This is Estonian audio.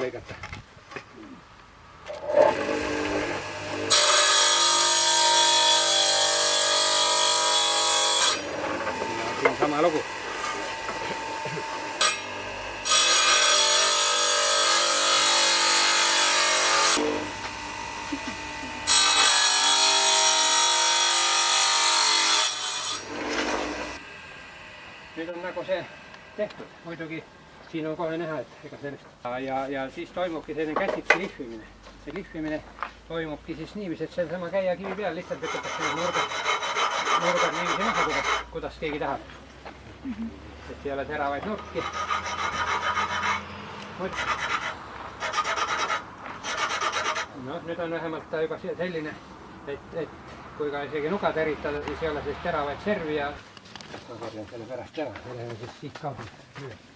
lõigata. Siin sama lugu. Nüüd on nagu see tehtud, muidugi siin on kohe näha, et ega sellest ja siis toimubki selline käsitsi lihvimine. See lihvimine toimubki siis niiviisi, et see on sama käiakivi peal, lihtsalt võtatakse nurgad niiviisi maha, kuidas keegi tahab. Et ei ole teravaid nurki. No, nüüd on vähemalt ta juba selline, et kui ka isegi nuga teritada, siis ei ole sellist teravaid servi ja ma korjan selle pärast ära, läheme siis siit kaabel üle.